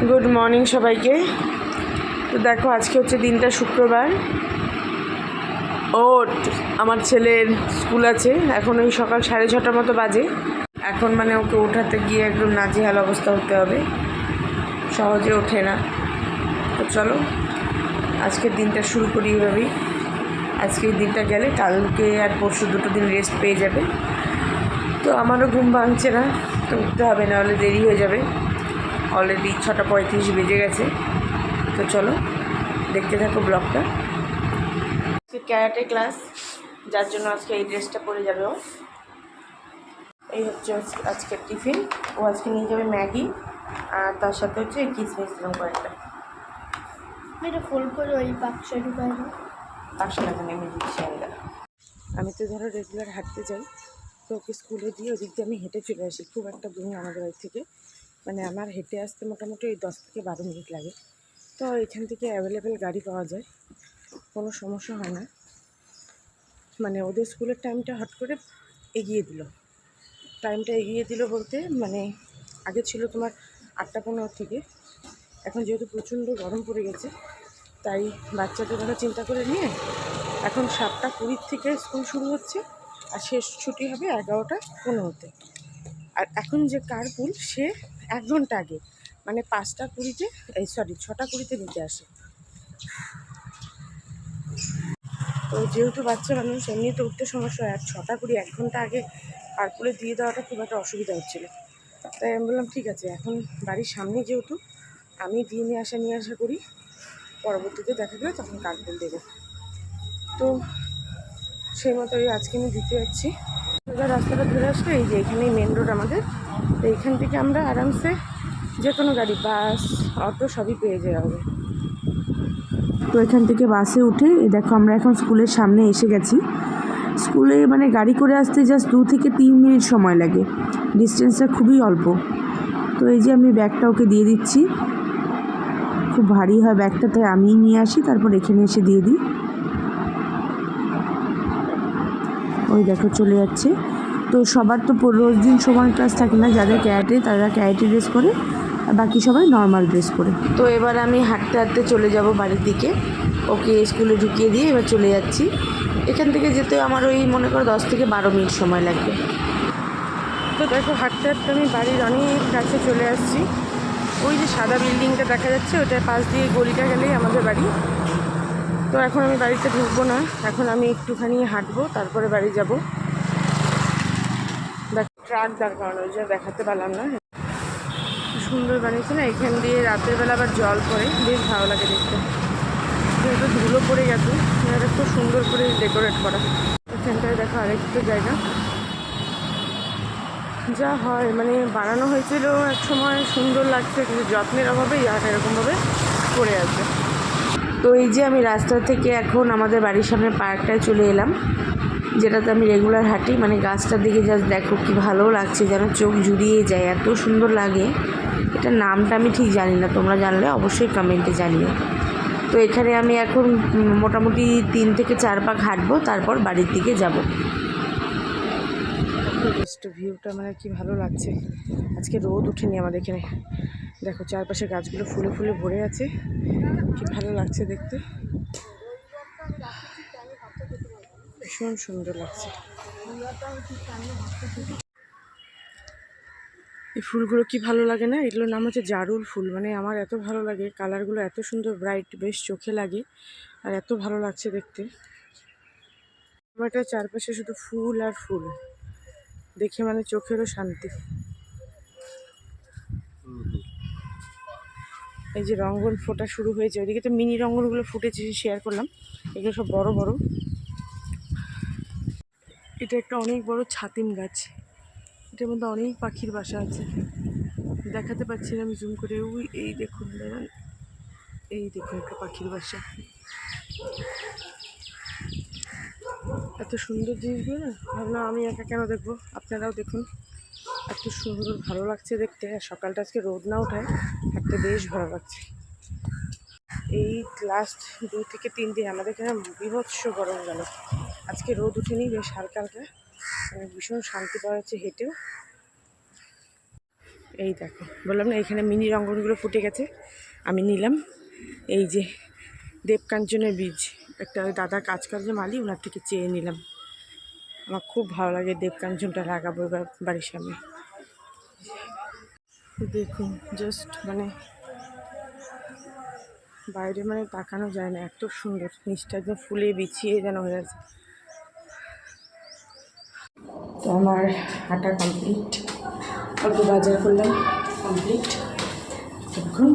Good morning সবাইকে। তো দেখো আজকে হচ্ছে দিনটা শুক্রবার। আমার ছেলের স্কুল আছে, এখন ওই সকাল 6:30 মতো বাজে। এখন মানে ওকে ওঠাতে গিয়ে একদম নাজেহাল অবস্থা হতে হবে, সহজে ওঠে না। তো চলো আজকের দিনটা শুরু করি এইভাবেই। আজকের দিনটা গেলে কালকে আর পরশু দুটো দিন রেস্ট পেয়ে যাবে। তো আমারও ঘুম ভাঙছে না, তো উঠতে হবে, নাহলে দেরি হয়ে যাবে। অলরেডি 6:35 বেজে গেছে। তো চলো দেখতে থাকো ব্লগটা। আজকে ক্যারাটে ক্লাস, যার জন্য আজকে এই ড্রেসটা পরে যাবে ও। এই হচ্ছে আজকের টিফিন। ও আজকে নিয়ে যাবে ম্যাগি, আর তার সাথে হচ্ছে কিসমিস দিলাম কয়েকটা। এটা ফোল্ড করে ওই বাক্সে ঢুকাই দাও। বাক্সটা এখন এমনি দিচ্ছি আমি তো ধরো রেগুলার হাঁটতে যাই, তো ওকে স্কুলে দিয়ে ওদিক দিয়ে আমি হেঁটে চলে আসি। খুব একটা দূর আমাদের বাড়ি থেকে, মানে আমার হেঁটে আসতে মোটামুটি ওই 10 থেকে 12 মিনিট লাগে। তো এখান থেকে অ্যাভেলেবেল গাড়ি পাওয়া যায়, কোনো সমস্যা হয় না। মানে ওদের স্কুলের টাইমটা হট করে এগিয়ে দিল বলতে, মানে আগে ছিল তোমার 8:15 থেকে, এখন যেহেতু প্রচণ্ড গরম পড়ে গেছে, তাই বাচ্চাদের কথা চিন্তা করে নিয়ে এখন 7:20 থেকে স্কুল শুরু হচ্ছে, আর শেষ ছুটি হবে 11:15-তে। আর এখন যে কারপুল সে 1 ঘন্টা আগে, মানে 5:20-তে 6:20-তে নিতে আসে। তো যেহেতু বাচ্চা মানুষ, এমনি তো উঠতে সমস্যা হয়, আর 6:20 1 ঘন্টা আগে কারপুলে দিয়ে দেওয়াটা খুব একটা অসুবিধা হচ্ছিলো। তাই আমি বললাম ঠিক আছে, এখন বাড়ির সামনে যেহেতু আমি নিয়ে আসা করি, পরবর্তীতে দেখা গেলে তখন কারপুল দেবো। তো সেই মতোই আজকে আমি দিতে যাচ্ছি। সোজা রাস্তাটা ধরে আসলে এই যে এখানেই মেন রোড আমাদের। তো এইখান থেকে আমরা আরামসে যে কোনো গাড়ি, বাস, অটো সবই পেয়ে যাওয়া হবে। তো এখান থেকে বাসে উঠে দেখো আমরা এখন স্কুলের সামনে এসে গেছি। স্কুলে মানে গাড়ি করে আসতে জাস্ট 2 থেকে 3 মিনিট সময় লাগে, ডিস্টেন্সটা খুবই অল্প। তো এই যে আমি ব্যাগটা ওকে দিয়ে দিচ্ছি, খুব ভারী হয় ব্যাগটা, তাই আমিই নিয়ে আসি, তারপর এখানে এসে দিয়ে দিই। ওই দেখো চলে যাচ্ছে। তো সবার তো রোজ দিন সময় ক্লাস থাকে না, যাদের ক্যারাটে তারা ক্যারাটে ড্রেস পরে, আর বাকি সবাই নর্মাল ড্রেস পরে। তো এবার আমি হাঁটতে হাঁটতে চলে যাব বাড়ির দিকে, ওকে স্কুলে ঢুকিয়ে দিয়ে এবার চলে যাচ্ছি। এখান থেকে যেতে আমার ওই মনে করো 10 থেকে 12 মিনিট সময় লাগবে। তো দেখো হাঁটতে হাঁটতে আমি বাড়ির অনেক কাছে চলে আসছি। ওই যে সাদা বিল্ডিংটা দেখা যাচ্ছে, ওটার পাশ দিয়ে গলিটা গেলেই আমাদের বাড়ি। তো এখন আমি বাড়িতে ঢুকবো না, এখন আমি একটুখানি হাঁটবো, তারপরে বাড়ি যাব। ট্রাক দাঁড় করানো, ওই যে দেখাতে পারলাম না। সুন্দর বানিয়েছে না, এখান দিয়ে রাতের বেলা আবার জল পড়ে, বেশ ভালো লাগে দেখতে। যেহেতু ধুলো পড়ে গেছে, এটা খুব সুন্দর করে ডেকোরেট করা। এখানটায় দেখো আরেকটা জায়গা, যা হয় মানে বানানো হয়েছিল এক সময়, সুন্দর লাগছে, কিন্তু যত্নের অভাবে ইয়াটা এরকমভাবে পড়ে আছে। তো এই যে আমি রাস্তা থেকে এখন আমাদের বাড়ির সামনে পার্কটায় চলে এলাম, যেটাতে আমি রেগুলার হাঁটি। মানে গাছটার দিকে জাস্ট দেখো কি ভালো লাগছে, যেন চোখ জুড়িয়ে যায়, এত সুন্দর লাগে। এটার নামটা আমি ঠিক জানি না, তোমরা জানলে অবশ্যই কমেন্টে জানিও। তো এখানে আমি এখন মোটামুটি 3 থেকে 4 পাক হাঁটবো, তারপর বাড়ির দিকে যাব। বেস্ট ভিউটা মানে কি ভালো লাগছে। আজকে রোদ উঠেনি আমাদের এখানে, দেখো চারপাশে গাছগুলো ফুলে ফুলে ভরে আছে, কি ভালো লাগছে দেখতে, ভীষণ সুন্দর লাগছে। এই ফুলগুলো কি ভালো লাগে না, এগুলোর নাম হচ্ছে জারুল ফুল। মানে আমার এত ভালো লাগে, কালারগুলো এত সুন্দর ব্রাইট, বেশ চোখে লাগে, আর এত ভালো লাগছে দেখতে। আমার চারপাশে শুধু ফুল আর ফুল, দেখে মানে চোখেরও শান্তি। এই যে রঙ্গন ফোটা শুরু হয়েছে, ওইদিকে তো মিনি রঙ্গনগুলো ফুটেছে, শেয়ার করলাম। এগুলো সব বড় বড়। এটা একটা অনেক বড় ছাতিম গাছ, এটার মধ্যে অনেক পাখির বাসা আছে। দেখাতে পাচ্ছি না আমি জুম করে। ওই এই দেখুন, এই দেখুন একটা পাখির বাসা। এত সুন্দর জিনিসগুলো না, ভাবলাম আমি একা কেন দেখবো, আপনারাও দেখুন। এত সুন্দর ভালো লাগছে দেখতে, আর সকালটা আজকে রোদ না ওঠায় হাঁটতে বেশ ভালো লাগছে। এই লাস্ট 2 থেকে 3 দিন আমাদের এখানে বীভৎস গরম গেল, আজকে রোদ উঠেনি, বেশ হালকা হালকা, ভীষণ শান্তি পাওয়া যাচ্ছে হেঁটেও। এই দেখো, বললাম না এখানে মিনি রঙ্গনগুলো ফুটে গেছে, আমি নিলাম। এই যে দেবকাঞ্চনের বীজ, একটা ওই দাদা কাজ করে যে মালি, ওনার থেকে চেয়ে নিলাম। আমার খুব ভালো লাগে দেবকাঞ্চনটা লাগাবো এবার বাড়ির সামনে। দেখুন জাস্ট মানে বাইরে মানে তাকানো যায় না, এত সুন্দর, নিচটা একদম ফুলে বিছিয়ে যেন হয়ে আছে। তো আমার হাঁটা কমপ্লিট, অল্প বাজার করলাম, কমপ্লিট। এখন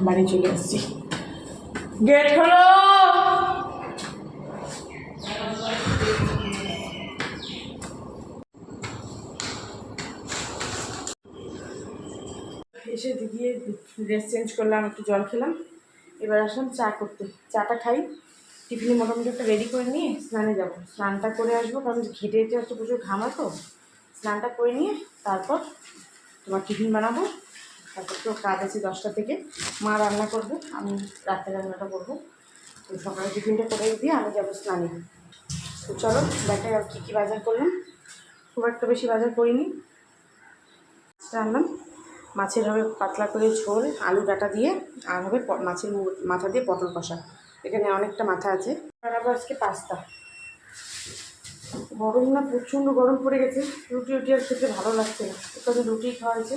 বাড়ি চলে আসছি। গেট খোলো। এসে গিয়ে ড্রেস চেঞ্জ করলাম, একটু জল খেলাম, এবার আসলাম চা করতে। চাটা খাই, টিফিনে মোটামুটি একটা রেডি করে নিয়ে স্নানে যাব। স্নানটা করে আসবো, কারণ ঘেটে ঘেটে আসতে প্রচুর ঘামা, তো স্নানটা করে নিয়ে তারপর তোমার টিফিন বানাবো। তারপর তো কাজ আছে 10টা থেকে, মা রান্না করবে, আমি রাত্রে রান্নাটা করবো। তো সকালে টিফিনটা করে দিয়ে আমি যাবো স্নানে। তো চলো দেখাই আর কী কী বাজার করলাম। খুব একটা বেশি বাজার করিনি। মাছটা আনলাম, মাছের হবে পাতলা করে ঝোল আলু ডাঁটা দিয়ে, আর হবে মাছের মাথা দিয়ে পটল কষা। এখানে অনেকটা মাথা আছে। বানাবো আজকে পাস্তা। গরম না, প্রচণ্ড গরম পড়ে গেছে, রুটি আর খেতে ভালো লাগছে না, একটু রুটি খাওয়া হয়েছে।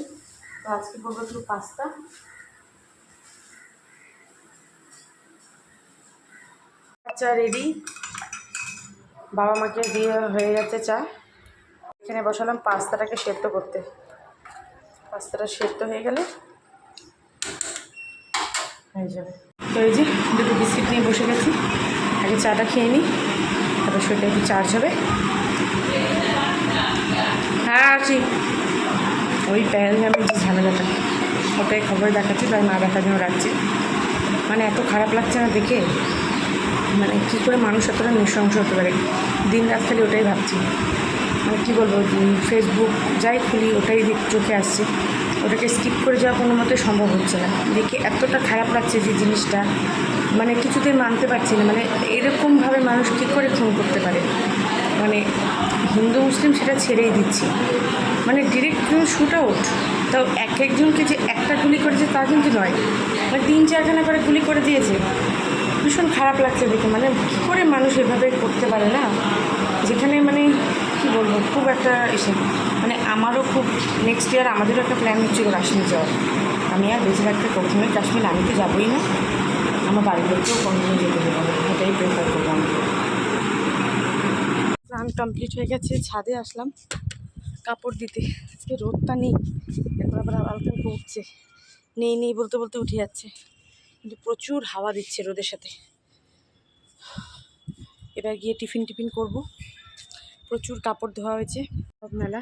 তো আজকে করবো একটু পাস্তা। চা রেডি, বাবা মাকে দিয়ে হয়ে যাচ্ছে চা। এখানে বসালাম পাস্তাটাকে সেদ্ধ করতে। পাস্তাটা সেদ্ধ হয়ে গেলে হয়ে যাবে। তো এই যে দুটো বিস্কিট নিয়ে বসে গেছি, আগে চাটা খেয়ে নিই, তারপর শরীরটা একটু চার্জ হবে। হ্যাঁ আছি, ওই প্যারাগ্রামের যে ঝামেলাটা, ওটাই খবর দেখাচ্ছি, তাই না দেখার জন্য রাখছি। মানে এত খারাপ লাগছে না দেখে, মানে কী করে মানুষ এতটা নৃশংস হতে পারে। দিন রাত খালি ওটাই ভাবছি, মানে কী বলবো, ফেসবুক যাই খুলি ওটাই চোখে আসছে, ওটাকে স্কিপ করে যাওয়া কোনো মতে সম্ভব হচ্ছে না। দেখে এতটা খারাপ লাগছে যে জিনিসটা, মানে কিছুতেই মানতে পারছি না। মানে এরকমভাবে মানুষ কী করে খুন করতে পারে, মানে হিন্দু মুসলিম সেটা ছেড়েই দিচ্ছি, মানে ডিরেক্ট শ্যুট আউট। তাও একজনকে যে একটা গুলি করেছে তা কিন্তু নয়, মানে 3-4খানা করে গুলি করে দিয়েছে। ভীষণ খারাপ লাগছে দেখে, মানে কী করে মানুষ এভাবে করতে পারে না, যেখানে মানে কী বলবো, খুব একটা এসে মানে আমারও খুব নেক্সট ইয়ার আমাদেরও একটা প্ল্যান হচ্ছিল কাশ্মীর যাওয়ার। আমি আর বেঁচে থাকতে কখনোই কাশ্মীর আমি তো যাবোই না, আমার বাড়ির লোককেও কোনোদিনও যেতে দেবো না, এটাই প্রেফার করবো আমি। স্নান কমপ্লিট হয়ে গেছে, ছাদে আসলাম কাপড় দিতে। আজকে রোদটা নেই, এখন আবার হালকা উঠছে, নেই বলতে বলতে উঠে যাচ্ছে, কিন্তু প্রচুর হাওয়া দিচ্ছে রোদের সাথে। এবার গিয়ে টিফিন করব। প্রচুর কাপড় ধোয়া হয়েছে, সব মেলা,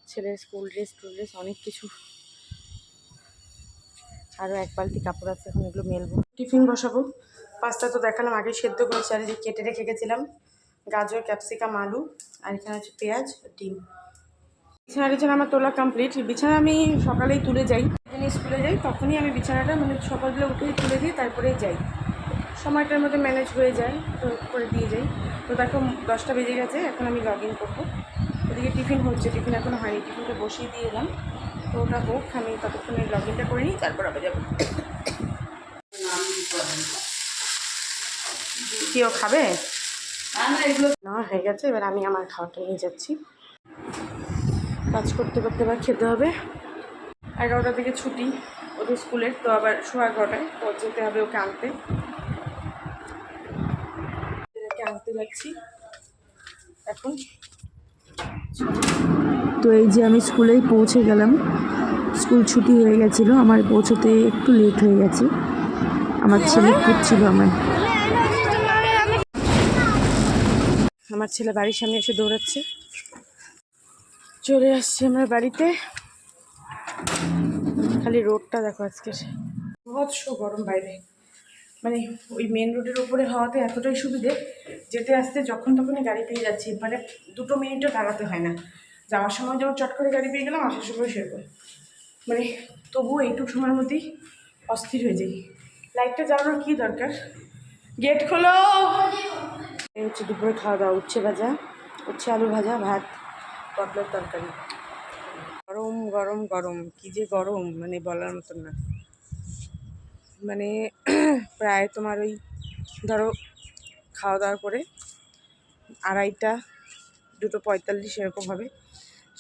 ছেলের স্কুল ড্রেস অনেক কিছু, আরও 1 বালতি কাপড় আছে, এখন এগুলো মেলবো, টিফিন বসাবো। পাস্তা তো দেখালাম আগে, সেদ্ধ করে চারিদিকে কেটে রেখে গেছিলাম, গাজর ক্যাপসিকাম আলু, আর এখানে হচ্ছে পেঁয়াজ ডিম। বিছানা আমার তোলা কমপ্লিট। বিছানা আমি সকালেই তুলে যাই, যখনই স্কুলে যাই তখনই আমি বিছানাটা মানে সকালবেলা উঠেই তুলে দিই, তারপরেই যাই, সময়টার মধ্যে ম্যানেজ হয়ে যায়, তো করে দিয়ে যাই। তো দেখো 10টা বেজে গেছে, এখন আমি লগ ইন করবো। ওদিকে টিফিন হচ্ছে, টিফিন এখনও হয়নি, টিফিনটা বসিয়ে দিয়ে এলাম। তো ওটা হোক, আমি ততক্ষণে লগ ইনটা করে নিই, তারপর আবার যাবো। কেউ খাবে না, হয়ে গেছে, এবার আমি আমার খাওয়াটা নিয়ে যাচ্ছি। কাজ করতে এবার খেতে হবে। 11টা থেকে ছুটি ওদের স্কুলের, তো আবার 11:15টায় তো যেতে হবে ওকে আনতে যাচ্ছি এখন। তো এই যে আমি স্কুলেই পৌঁছে গেলাম, স্কুল ছুটি হয়ে গেছিলো, আমার পৌঁছতে একটু লেট হয়ে গেছে, আমার ছেলে খুঁজছিল আমার ছেলে বাড়ির সামনে এসে দৌড়াচ্ছে। চলে আসছি আমরা বাড়িতে, খালি রোডটা দেখো আজকে বিভৎস গরম বাইরে, মানে ওই মেন রোডের ওপরে হওয়াতে এতটাই সুবিধে, যেতে আসতে যখন তখনই গাড়ি পেয়ে যাচ্ছি, মানে 2 মিনিটও দাঁড়াতে হয় না। যাওয়ার সময় যেমন চট করে গাড়ি পেয়ে গেলাম, আসার সময় সেরকম, মানে তবুও এইটুকু সময়ের মধ্যেই অস্থির হয়ে যাই। লাইটটা জ্বালানোর কী দরকার, গেট খোলো। এই হচ্ছে দুপুরে খাওয়া দাওয়া, উচ্ছে আলু ভাজা, ভাত, পটলের তরকারি। গরম গরম গরম, কি যে গরম মানে বলার মতন না। মানে প্রায় তোমার ওই ধরো খাওয়া দাওয়ার করে 2:30 2:45 এরকম হবে,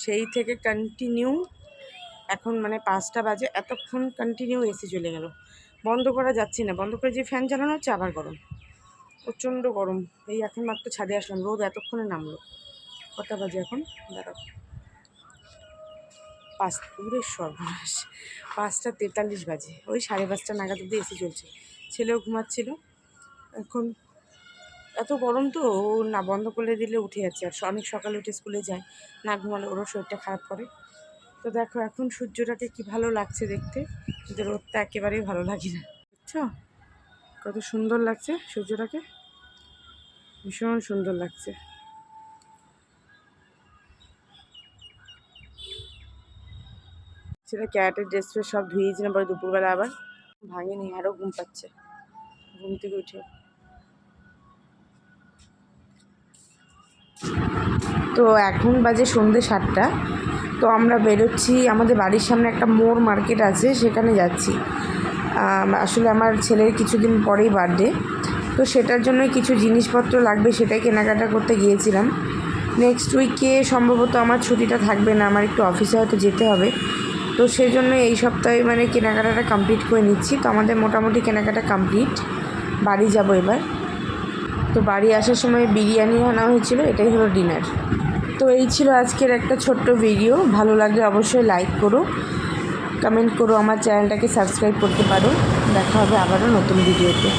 সেই থেকে কন্টিনিউ এখন মানে 5টা বাজে, এতক্ষণ কন্টিনিউ এসি চলে গেল, বন্ধ করা যাচ্ছে না। বন্ধ করে যে ফ্যান চালানো হচ্ছে আবার গরম, প্রচণ্ড গরম। এই এখন মাত্র ছাদে আসলাম, রোদ এতক্ষণে নামলো। কটা বাজে এখন দাঁড়াও, 5 পুরে সর্বনাশ, 5টা 43 বাজে। ওই 5:30 নাগাদ অব্দি এসি চলছে, ছেলেও ঘুমাচ্ছিল। এখন এত গরম তো ও না বন্ধ করে দিলে উঠে যাচ্ছে, আর অনেক সকালে উঠে স্কুলে যায়, না ঘুমালে ওরও শরীরটা খারাপ করে। তো দেখো এখন সূর্যটাকে কি ভালো লাগছে দেখতে, কিন্তু রোদটা একেবারেই ভালো লাগে না, বুঝছো কত সুন্দর লাগছে সূর্যটাকে, ভীষণ সুন্দর লাগছে। সেটা ক্যারেটের ড্রেস ফ্রেস সব ধুয়েছিলাম, পরে দুপুরবেলা আবার ভাঙেনি, আরও ঘুম পাচ্ছে ঘুম থেকে উঠে। তো এখন বাজে সন্ধ্যে 7টা। তো আমরা বেরোচ্ছি, আমাদের বাড়ির সামনে একটা মোড় মার্কেট আছে, সেখানে যাচ্ছি। আসলে আমার ছেলের কিছুদিন পরেই বার্থডে, তো সেটার জন্যই কিছু জিনিসপত্র লাগবে, সেটাই কেনাকাটা করতে গিয়েছিলাম। নেক্সট উইকে সম্ভবত আমার ছুটিটা থাকবে না, আমার একটু অফিসে হয়তো যেতে হবে, তো সেই জন্য এই সপ্তাহে মানে কেনাকাটাটা কমপ্লিট করে নিচ্ছি। তো আমাদের মোটামুটি কেনাকাটা কমপ্লিট, বাড়ি যাব এবার। তো বাড়ি আসার সময় বিরিয়ানি আনা হয়েছিল, এটাই হলো ডিনার। তো এই ছিল আজকের একটা ছোট্ট ভিডিও, ভালো লাগলে অবশ্যই লাইক করো, কমেন্ট করো, আমার চ্যানেলটাকে সাবস্ক্রাইব করতে পারো। দেখা হবে আবারও নতুন ভিডিওতে।